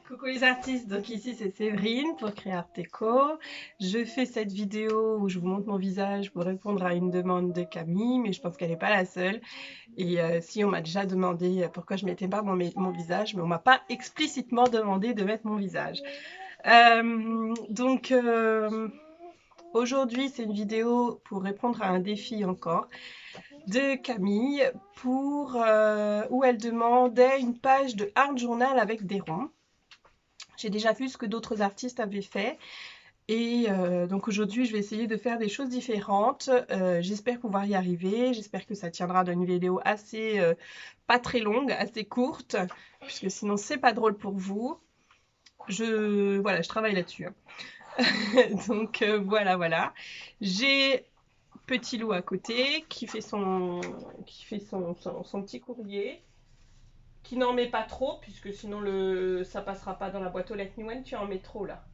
Coucou les artistes, donc ici c'est Séverine pour Créart Déco. Je fais cette vidéo où je vous montre mon visage pour répondre à une demande de Camille, mais je pense qu'elle n'est pas la seule. Et si on m'a déjà demandé pourquoi je mettais pas mon visage, mais on m'a pas explicitement demandé de mettre mon visage. Aujourd'hui c'est une vidéo pour répondre à un défi encore de Camille où elle demandait une page de art journal avec des ronds. J'ai déjà vu ce que d'autres artistes avaient fait et donc aujourd'hui je vais essayer de faire des choses différentes. J'espère pouvoir y arriver, j'espère que ça tiendra d'une vidéo assez pas très longue, assez courte, puisque sinon c'est pas drôle pour vous. Voilà, je travaille là-dessus. Donc voilà. J'ai Petit Loup à côté qui fait son petit courrier, qui n'en met pas trop, puisque sinon ça passera pas dans la boîte aux lettres. Noël, tu en mets trop là.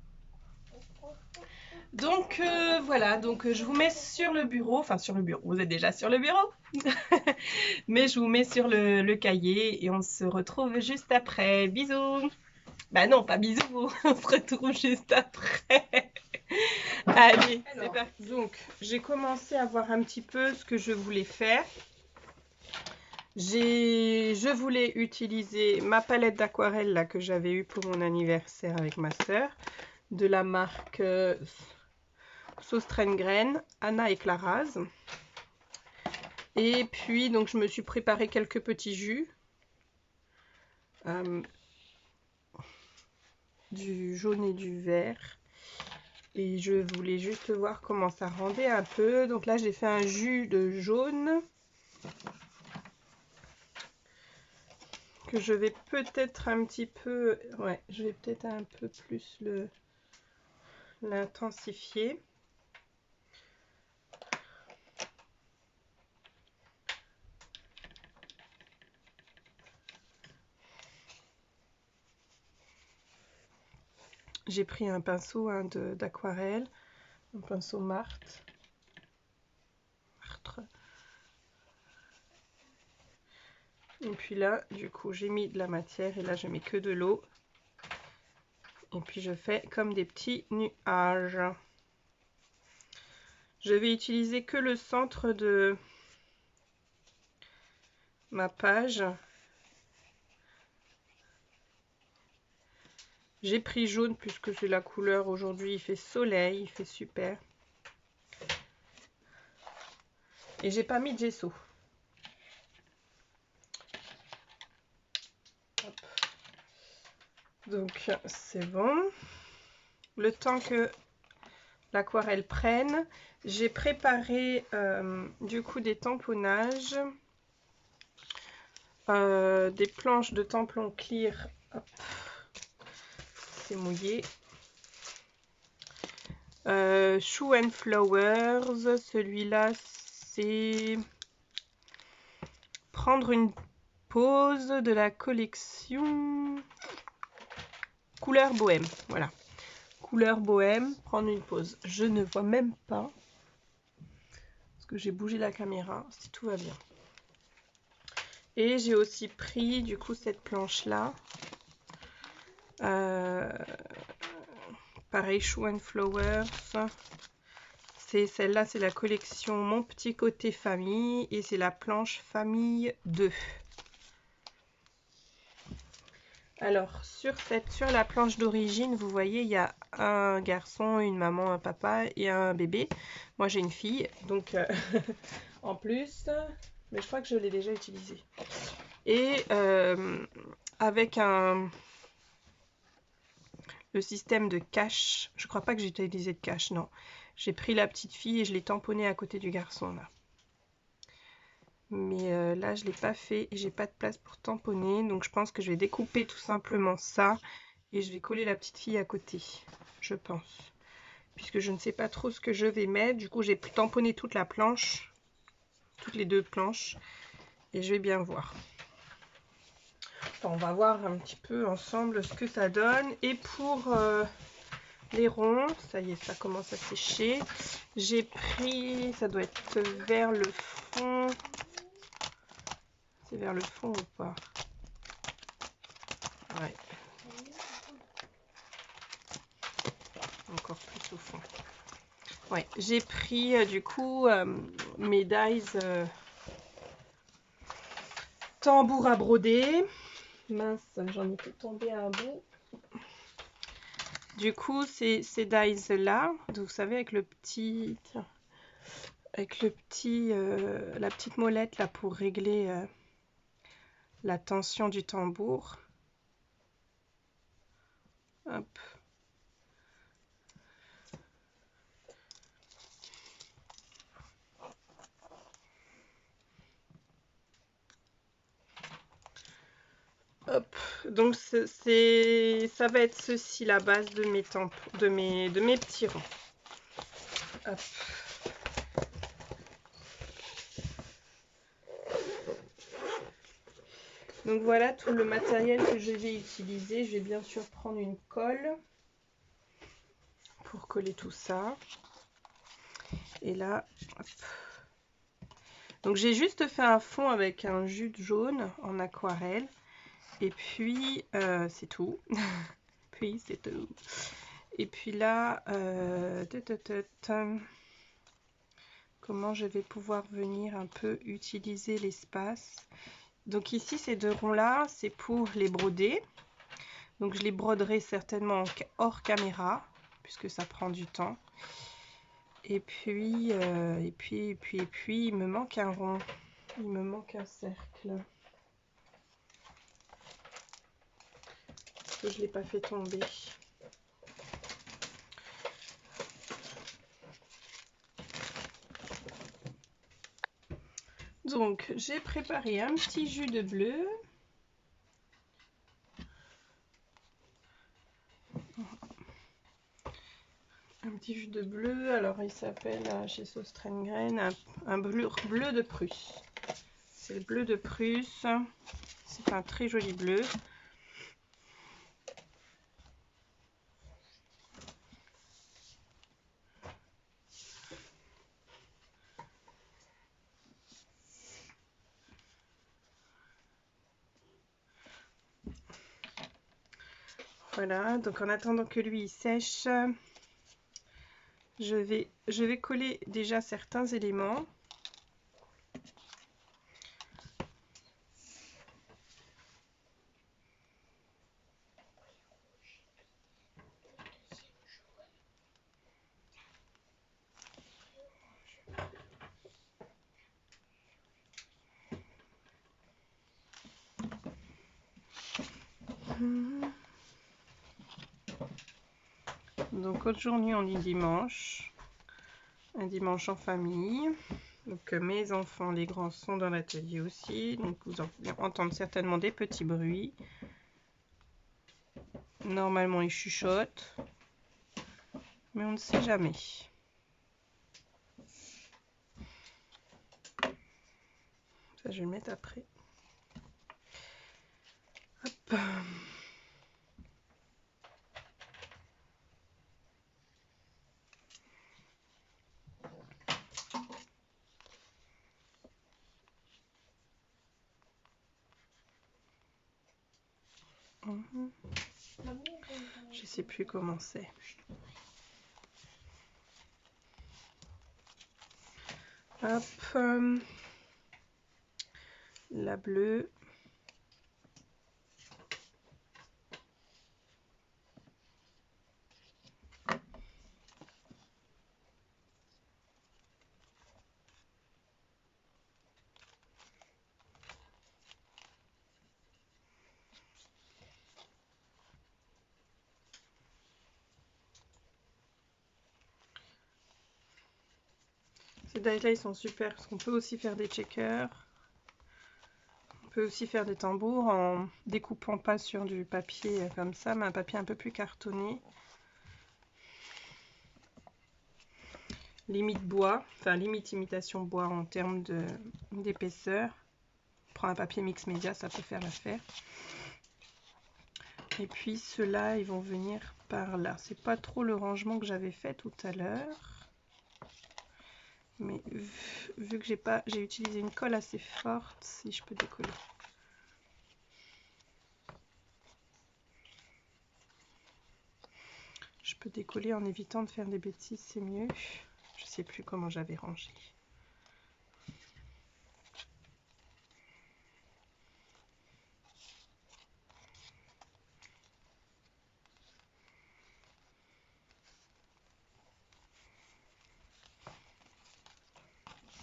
Donc voilà, je vous mets sur le bureau, enfin sur le bureau, vous êtes déjà sur le bureau, mais je vous mets sur le cahier et on se retrouve juste après. Bisous. Bah non, pas bisous, on se retrouve juste après. Allez, c'est parti. Donc j'ai commencé à voir un petit peu ce que je voulais faire. Je voulais utiliser ma palette d'aquarelle là que j'avais eue pour mon anniversaire avec ma soeur, de la marque Sauce-Traine-Graine, Anna et Claraz. Et puis donc je me suis préparé quelques petits jus. Du jaune et du vert. Et je voulais juste voir comment ça rendait un peu. Donc là j'ai fait un jus de jaune. Que je vais peut-être un petit peu... Ouais, je vais peut-être un peu plus l'intensifier. J'ai pris un pinceau d'aquarelle, un pinceau Martre. Et puis là, du coup, j'ai mis de la matière et là, je mets que de l'eau. Et puis, je fais comme des petits nuages. Je vais utiliser que le centre de ma page. J'ai pris jaune puisque c'est la couleur aujourd'hui. Il fait soleil, il fait super. Et j'ai pas mis de gesso. Hop. Donc c'est bon. Le temps que l'aquarelle prenne, j'ai préparé du coup des tamponnages, des planches de tampon clear. C'est mouillé. Shoe and Flowers, celui-là c'est prendre une pause de la collection couleur bohème. Voilà, couleur bohème, prendre une pause. Je ne vois même pas parce que j'ai bougé la caméra, si tout va bien. Et j'ai aussi pris du coup cette planche là. Pareil, Shoe and Flowers. C'est celle-là, c'est la collection Mon Petit Côté Famille et c'est la planche Famille 2. Alors, sur la planche d'origine, vous voyez, il y a un garçon, une maman, un papa et un bébé. Moi, j'ai une fille, donc en plus, mais je crois que je l'ai déjà utilisé. Et avec le système de cache, je crois pas que j'ai utilisé de cache, non. J'ai pris la petite fille et je l'ai tamponnée à côté du garçon, là. Mais là, je ne l'ai pas fait et j'ai pas de place pour tamponner. Donc, je pense que je vais découper tout simplement ça. Et je vais coller la petite fille à côté, je pense. Puisque je ne sais pas trop ce que je vais mettre. Du coup, j'ai tamponné toute la planche. Toutes les deux planches. Et je vais bien voir. Enfin, on va voir un petit peu ensemble ce que ça donne. Et pour les ronds, ça y est, ça commence à sécher. J'ai pris, ça doit être vers le fond. C'est vers le fond ou pas? Ouais. Ouais, j'ai pris du coup mes dies tambour à broder. Mince, j'en ai fait tomber un bout. Du coup, c'est ces dies là, vous savez, avec le petit, la petite molette là pour régler la tension du tambour. Hop. Hop, donc ça va être ceci la base de mes tampons, de mes petits ronds. Hop. Donc voilà tout le matériel que je vais utiliser. Je vais bien sûr prendre une colle pour coller tout ça. Et là, hop. Donc j'ai juste fait un fond avec un jus jaune en aquarelle. Et puis c'est tout. Puis c'est tout. Et puis là, comment je vais pouvoir venir un peu utiliser l'espace. Donc ici, ces deux ronds-là, c'est pour les broder. Donc je les broderai certainement hors caméra, puisque ça prend du temps. Et puis, il me manque un rond. Il me manque un cercle. Parce que je ne l'ai pas fait tomber. Donc, j'ai préparé un petit jus de bleu. Un petit jus de bleu. Alors, il s'appelle chez Sostrengren un bleu de Prusse. C'est le bleu de Prusse. C'est un très joli bleu. Voilà, donc en attendant que lui il sèche, je vais coller déjà certains éléments. Donc aujourd'hui on est dimanche, un dimanche en famille. Donc mes enfants, les grands sont dans l'atelier aussi, donc vous allez entendre certainement des petits bruits. Normalement ils chuchotent, mais on ne sait jamais. Ça je vais le mettre après. Hop. Je sais plus comment c'est. Hop, la bleue. Ces dies-là, ils sont super parce qu'on peut aussi faire des checkers. On peut aussi faire des tambours en découpant pas sur du papier comme ça, mais un papier un peu plus cartonné. Limite bois, enfin limite imitation bois en termes d'épaisseur. On prend un papier mix média, ça peut faire l'affaire. Et puis ceux-là, ils vont venir par là. C'est pas trop le rangement que j'avais fait tout à l'heure. Mais vu que j'ai utilisé une colle assez forte, si je peux décoller. Je peux décoller en évitant de faire des bêtises, c'est mieux. sais plus comment j'avais rangé.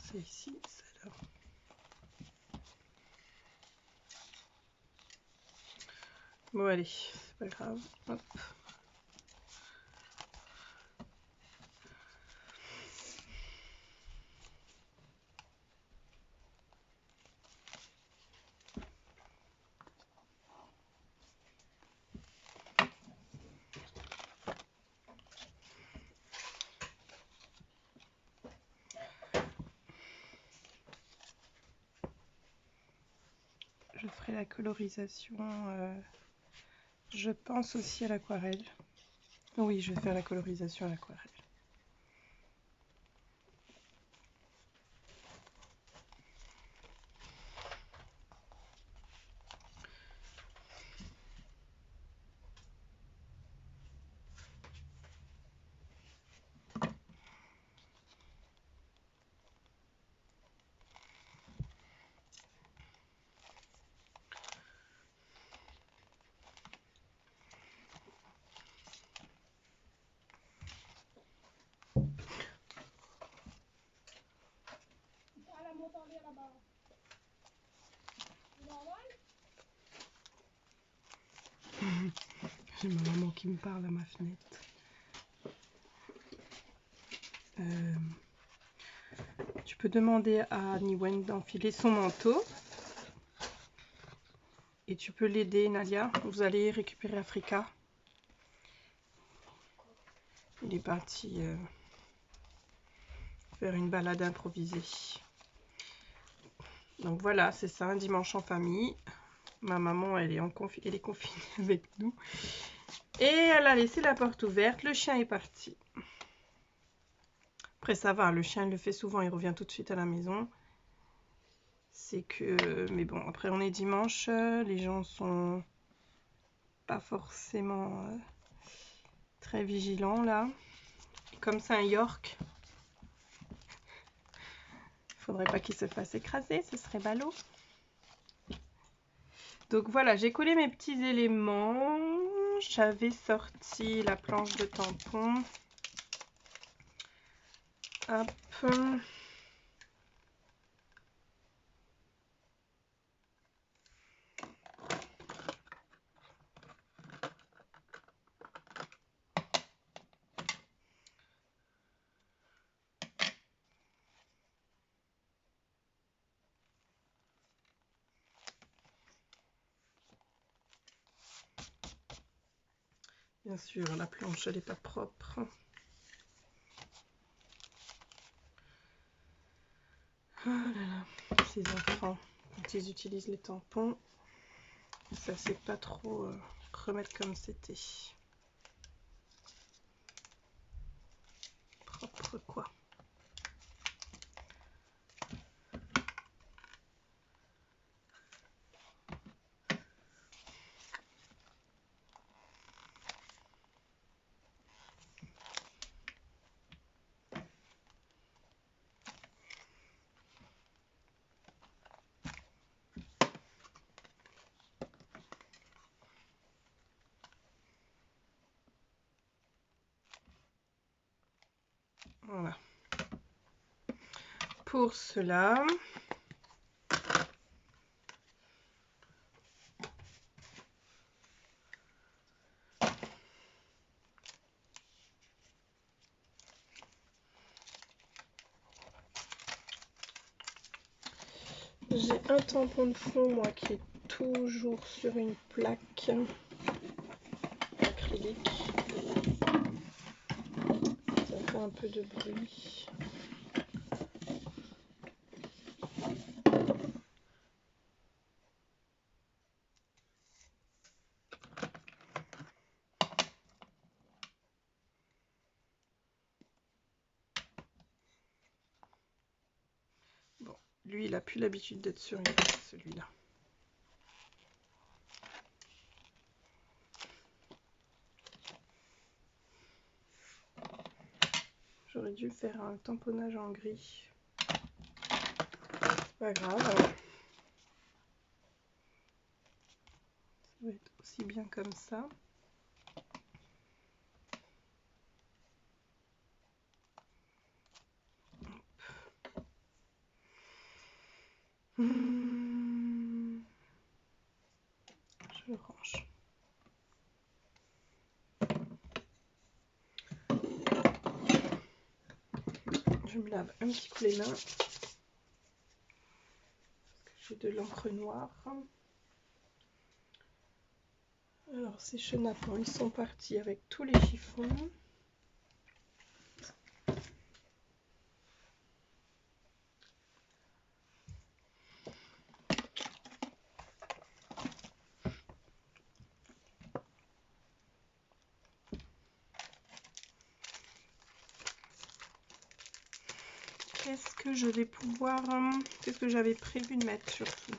C'est ici, c'est là. Bon allez, c'est pas grave. Hop. Je ferai la colorisation, je pense aussi à l'aquarelle. Oui, je vais faire la colorisation à l'aquarelle. J'ai ma maman qui me parle à ma fenêtre. Tu peux demander à Niwen d'enfiler son manteau. Et tu peux l'aider, Nadia. Vous allez récupérer Africa. Il est parti faire une balade improvisée. Donc voilà, c'est ça, un dimanche en famille. Ma maman, elle est confinée avec nous. Et elle a laissé la porte ouverte. Le chien est parti. Après, ça va. Le chien, il le fait souvent. Il revient tout de suite à la maison. C'est que... Mais bon, après, on est dimanche. Les gens sont pas forcément très vigilants, là. Et comme c'est un York, il faudrait pas qu'il se fasse écraser. Ce serait ballot. Donc voilà, j'ai collé mes petits éléments. J'avais sorti la planche de tampon. Hop. Bien sûr, la planche, elle n'est pas propre. Oh là là, ces enfants, quand ils utilisent les tampons, ça sait pas trop remettre comme c'était. Propre quoi. Voilà. Pour cela, j'ai un tampon de fond, moi, qui est toujours sur une plaque acrylique. Ça fait un peu de bruit. Bon, lui, il a plus l'habitude d'être sur une plaque, celui-là. J'aurais dû faire un tamponnage en gris. C'est pas grave. Ça va être aussi bien comme ça. Je range. Je me lave un petit coup les mains parce que j'ai de l'encre noire. Alors ces chenapans, ils sont partis avec tous les chiffons. Qu'est-ce que je vais pouvoir... Qu'est-ce que j'avais prévu de mettre surtout?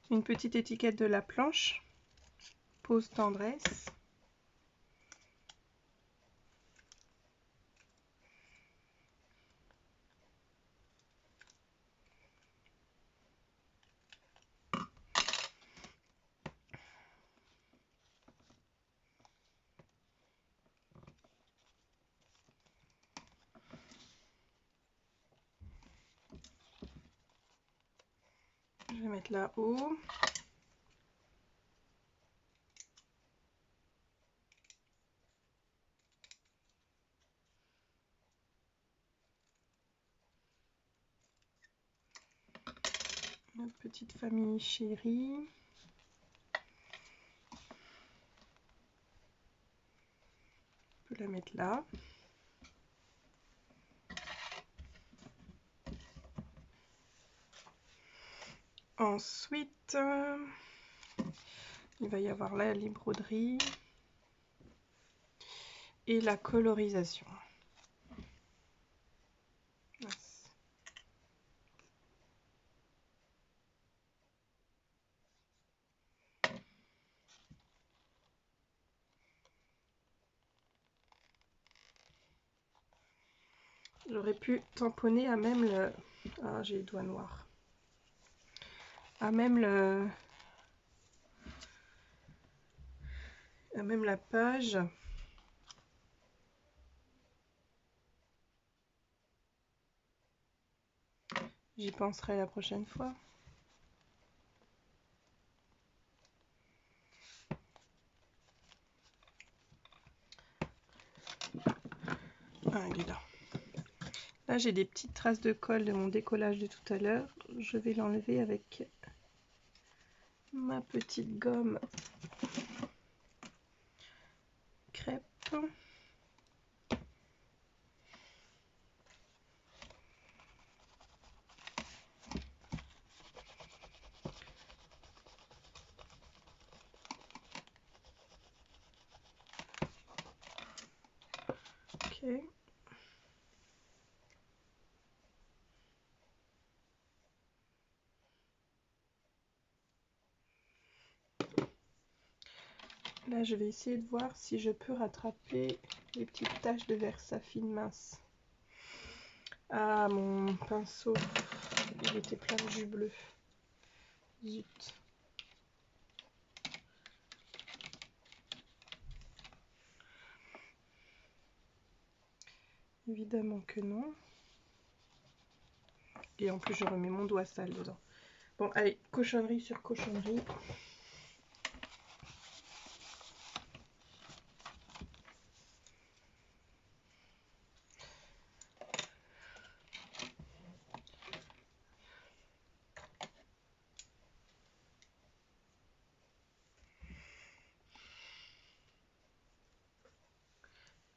Une petite étiquette de la planche. Pause tendresse. Je vais mettre là-haut. Notre petite famille chérie. On peut la mettre là. Ensuite, il va y avoir là les broderies et la colorisation. J'aurais pu tamponner à même le... Ah, j'ai les doigts noirs. À même le... À même la page. J'y penserai la prochaine fois. Ah, il est là. Là, j'ai des petites traces de colle de mon décollage de tout à l'heure. Je vais l'enlever avec ma petite gomme crêpe. Ok. Là, je vais essayer de voir si je peux rattraper les petites taches de Versafine mince. Ah, mon pinceau, il était plein de jus bleu. Zut. Évidemment que non. Et en plus, je remets mon doigt sale dedans. Bon, allez, cochonnerie sur cochonnerie.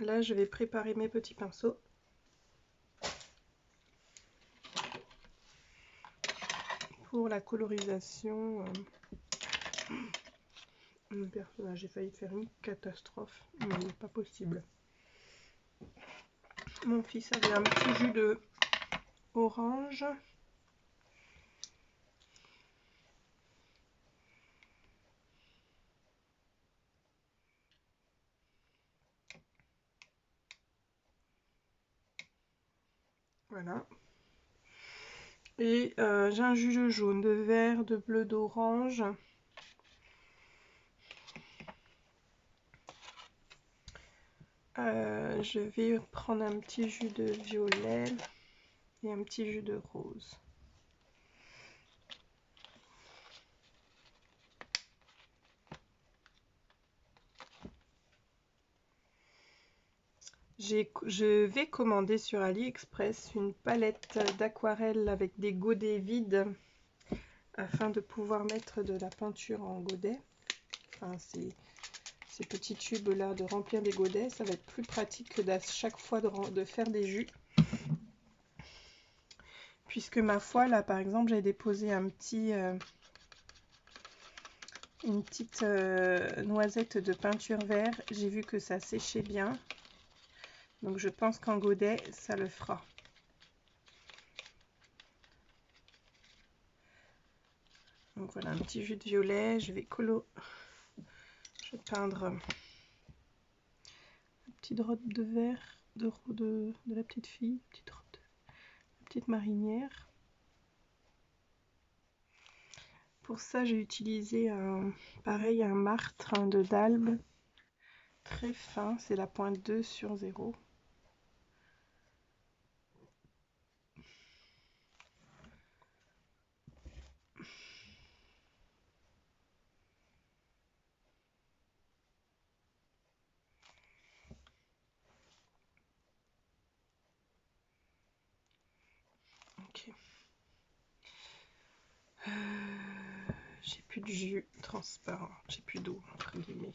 Là, je vais préparer mes petits pinceaux. Pour la colorisation. Mon personnage, j'ai failli faire une catastrophe, mais pas possible. Mon fils avait un petit jus de orange. Voilà. Et j'ai un jus de jaune, de vert, de bleu, d'orange. Je vais prendre un petit jus de violet et un petit jus de rose. Je vais commander sur AliExpress une palette d'aquarelle avec des godets vides afin de pouvoir mettre de la peinture en godet. Enfin, ces petits tubes là de remplir des godets, ça va être plus pratique que à chaque fois de faire des jus. Puisque ma foi là par exemple j'ai déposé une petite noisette de peinture vert, j'ai vu que ça séchait bien. Donc je pense qu'en godet, ça le fera. Donc voilà, un petit jus de violet. Je vais peindre un petit drop de vert de la petite fille, petite marinière. Pour ça, j'ai utilisé pareil un martre de d'Albe très fin. C'est la pointe 2/0. Ok. J'ai plus de jus transparent, j'ai plus d'eau entre guillemets.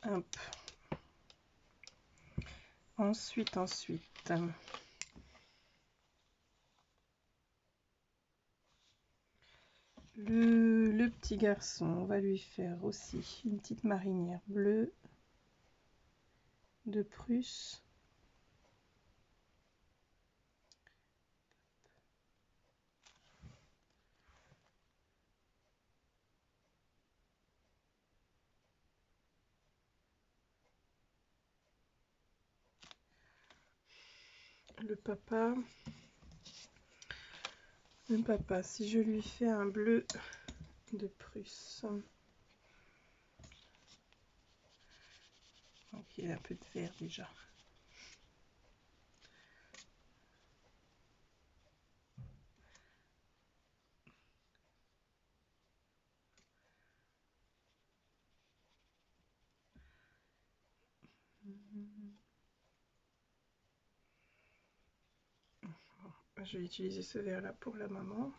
Hop. Ensuite. Le petit garçon, on va lui faire aussi une petite marinière bleue de Prusse. Le papa, si je lui fais un bleu de Prusse. Donc il y a un peu de vert déjà. Bon, je vais utiliser ce vert là pour la maman.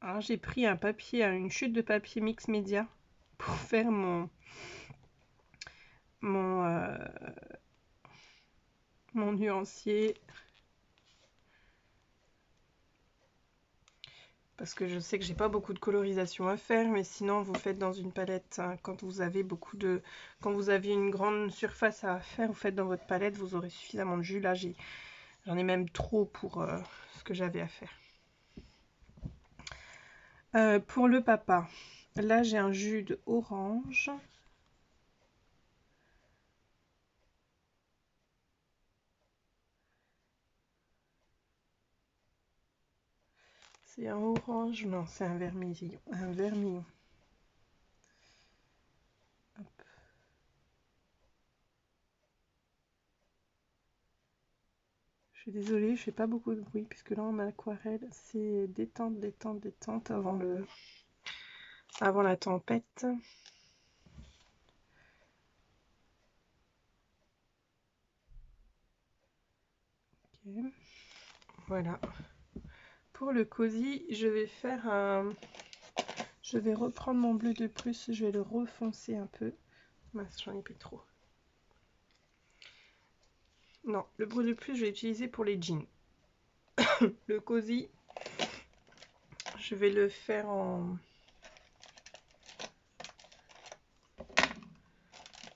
Alors j'ai pris un papier, une chute de papier mix média pour faire mon nuancier. Parce que je sais que j'ai pas beaucoup de colorisation à faire, mais sinon vous faites dans une palette, hein, quand vous avez une grande surface à faire, vous faites dans votre palette, vous aurez suffisamment de jus. Là j'en ai même trop pour ce que j'avais à faire. Pour le papa, là j'ai un jus de orange. C'est un orange, non, c'est un vermillon. Hop. Je suis désolée, je fais pas beaucoup de bruit puisque là en aquarelle, c'est détente avant la tempête. Ok. Voilà. Pour le cosy, je vais reprendre mon bleu de Prusse, je vais le refoncer un peu. Mince, j'en ai plus trop. Non, le bleu de Prusse, je vais utiliser pour les jeans. Le cosy, Je vais le faire en...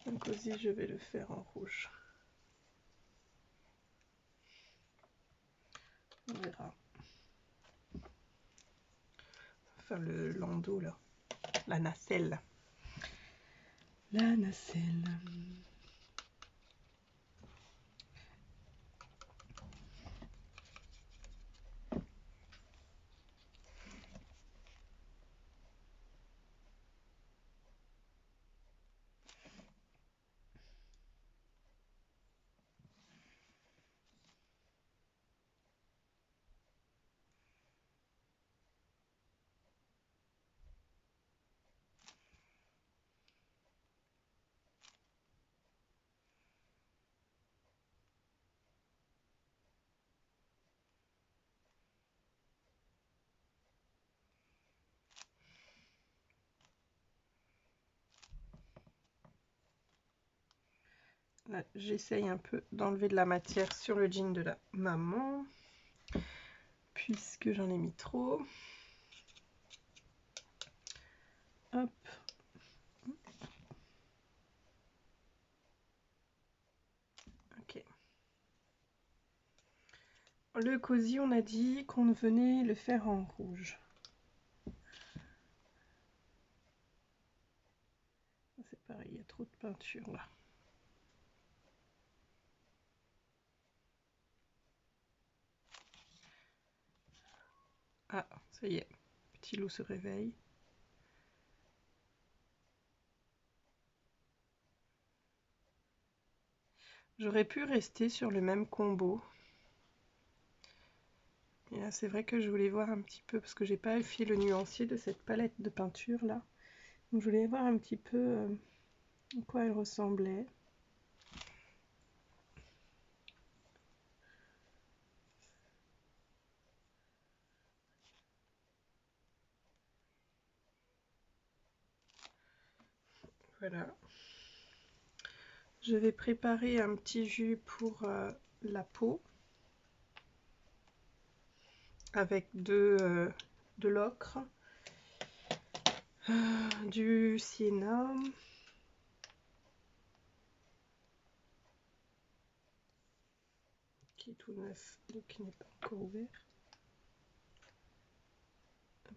Un cosy, je vais le faire en rouge. On verra. Enfin, le landau, là. La nacelle. La nacelle. J'essaye un peu d'enlever de la matière sur le jean de la maman, puisque j'en ai mis trop. Hop. Ok. Le cosy, on a dit qu'on venait le faire en rouge. C'est pareil, il y a trop de peinture là. Ah, ça y est, petit loup se réveille. J'aurais pu rester sur le même combo. Et là, c'est vrai que je voulais voir un petit peu, parce que j'ai pas fait le nuancier de cette palette de peinture là. Donc je voulais voir un petit peu à quoi elle ressemblait. Voilà. Je vais préparer un petit jus pour la peau avec de l'ocre, du sienna, qui est tout neuf, donc qui n'est pas encore ouvert. Hop.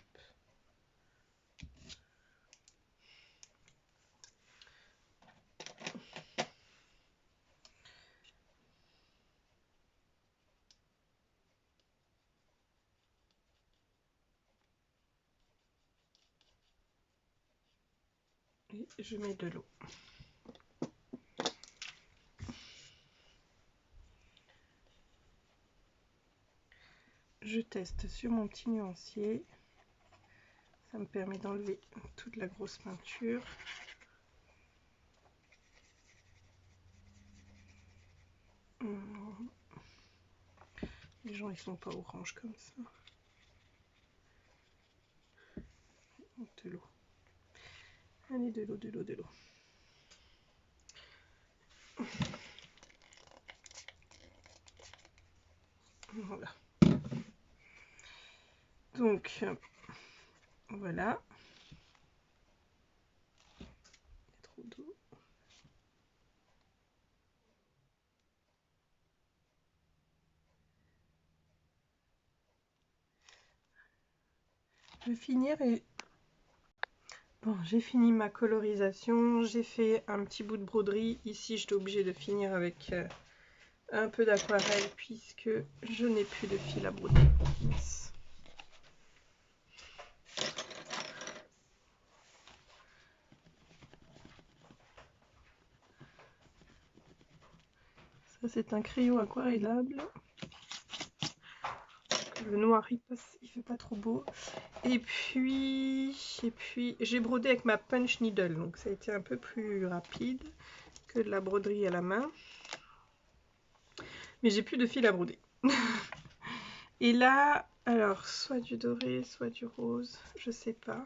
Et je mets de l'eau. Je teste sur mon petit nuancier. Ça me permet d'enlever toute la grosse peinture. Les gens ils sont pas orange comme ça. De l'eau. Allez, de l'eau, de l'eau, de l'eau. Voilà. Donc, voilà. Il y a trop d'eau. Je vais finir et... Bon, j'ai fini ma colorisation. J'ai fait un petit bout de broderie. Ici, j'étais obligée de finir avec un peu d'aquarelle puisque je n'ai plus de fil à broder. Yes. Ça, c'est un crayon aquarellable. Le noir, il fait pas trop beau. Et puis j'ai brodé avec ma punch needle. Donc, ça a été un peu plus rapide que de la broderie à la main. Mais j'ai plus de fil à broder. Et là, alors, soit du doré, soit du rose. Je sais pas.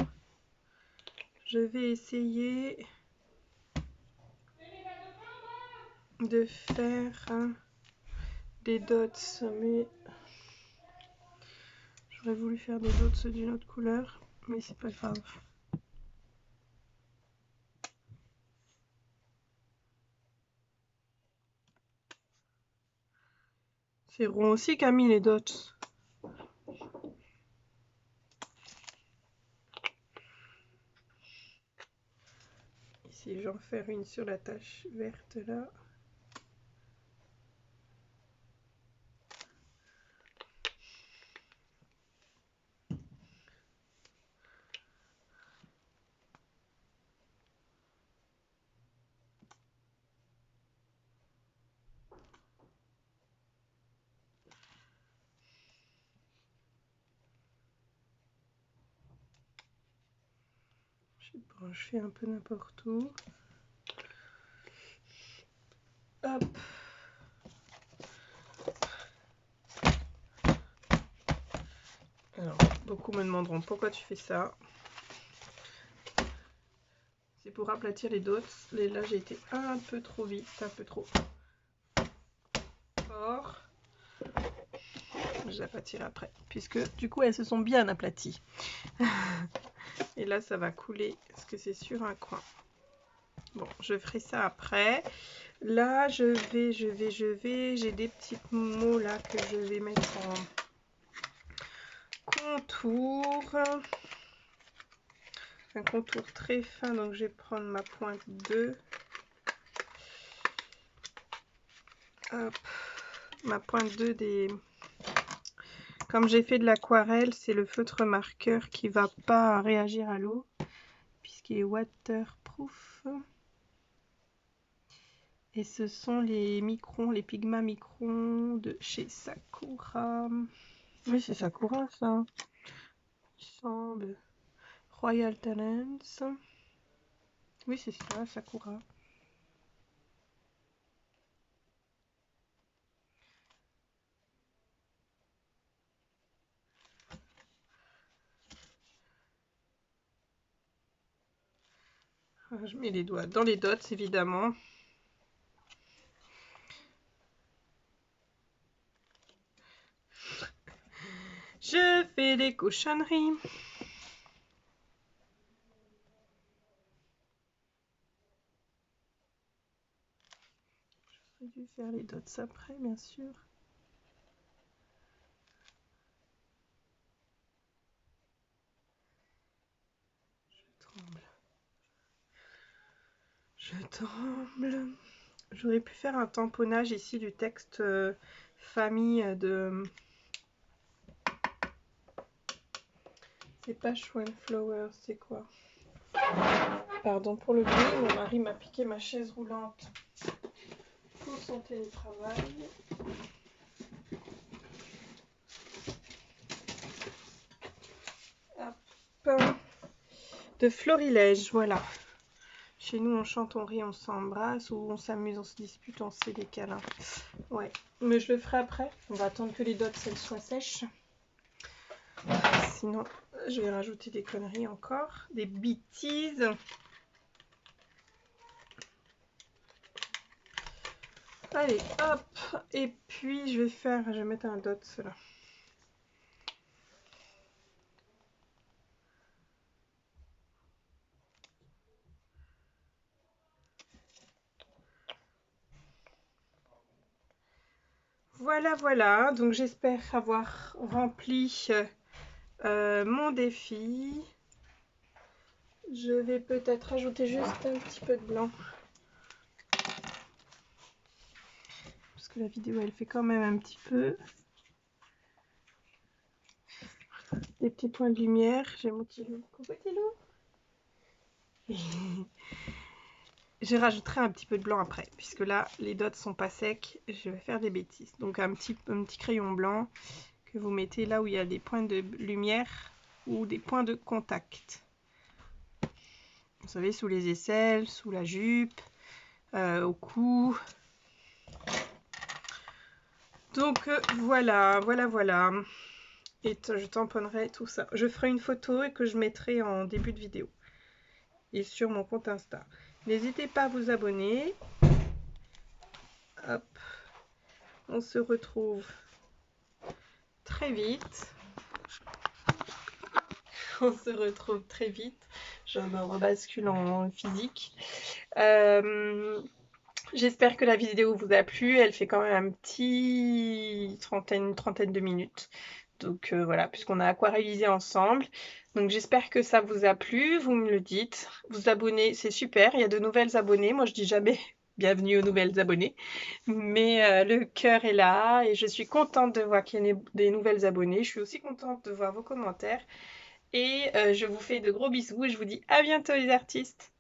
Je vais essayer de faire des dots, mais J'aurais voulu faire des dots d'une autre couleur, mais c'est pas grave. C'est rond aussi Camille les dots. Ici je vais en faire une sur la tache verte là. Bon, je fais un peu n'importe où. Hop. Alors, beaucoup me demanderont pourquoi tu fais ça. C'est pour aplatir les dots. Là, j'ai été un peu trop vite, un peu trop fort. Je l'aplatirai après, puisque du coup, elles se sont bien aplaties. Et là, ça va couler, parce que c'est sur un coin. Bon, je ferai ça après. Là, j'ai des petits mots là que je vais mettre en contour. Un contour très fin, donc je vais prendre ma pointe 2. Hop. Ma pointe 2 des... Comme j'ai fait de l'aquarelle, c'est le feutre marqueur qui va pas réagir à l'eau, puisqu'il est waterproof. Et ce sont les microns, les pigments microns de chez Sakura. Oui, c'est Sakura ça. Il semble. Royal Talents. Oui, c'est ça, Sakura. Je mets les doigts dans les dots, évidemment. Je fais des cochonneries. J'aurais dû faire les dots après, bien sûr. Je tremble. J'aurais pu faire un tamponnage ici du texte famille de... C'est pas Shrine Flowers, c'est quoi? Pardon pour le bruit, mon mari m'a piqué ma chaise roulante pour son télétravail. Hop. De Florilège, voilà. Chez nous, on chante, on rit, on s'embrasse, ou on s'amuse, on se dispute, on se fait des câlins. Ouais, mais je le ferai après. On va attendre que les dots elles soient sèches. Sinon, je vais rajouter des conneries encore, des bêtises. Allez, hop. Et puis, je vais mettre un dot là. Voilà, voilà. Donc, j'espère avoir rempli mon défi. Je vais peut-être ajouter juste un petit peu de blanc. Parce que la vidéo, elle fait quand même un petit peu. Des petits points de lumière. J'ai mon petit loup. Coucou, petit loup. Je rajouterai un petit peu de blanc après, puisque là, les dots sont pas secs. Je vais faire des bêtises. Donc, un petit crayon blanc que vous mettez là où il y a des points de lumière ou des points de contact. Vous savez, sous les aisselles, sous la jupe, au cou. Donc, voilà. Et je tamponnerai tout ça. Je ferai une photo et que je mettrai en début de vidéo. Et sur mon compte Insta. N'hésitez pas à vous abonner. Hop. On se retrouve très vite On se retrouve très vite. Je me rebascule en physique. J'espère que la vidéo vous a plu. Elle fait quand même une trentaine de minutes. Donc voilà, puisqu'on a aquarellisé ensemble. Donc j'espère que ça vous a plu. Vous me le dites. Vous abonnez, c'est super. Il y a de nouvelles abonnées. Moi, je dis jamais bienvenue aux nouvelles abonnées. Mais le cœur est là et je suis contente de voir qu'il y a des nouvelles abonnées. Je suis aussi contente de voir vos commentaires. Et je vous fais de gros bisous et je vous dis à bientôt les artistes.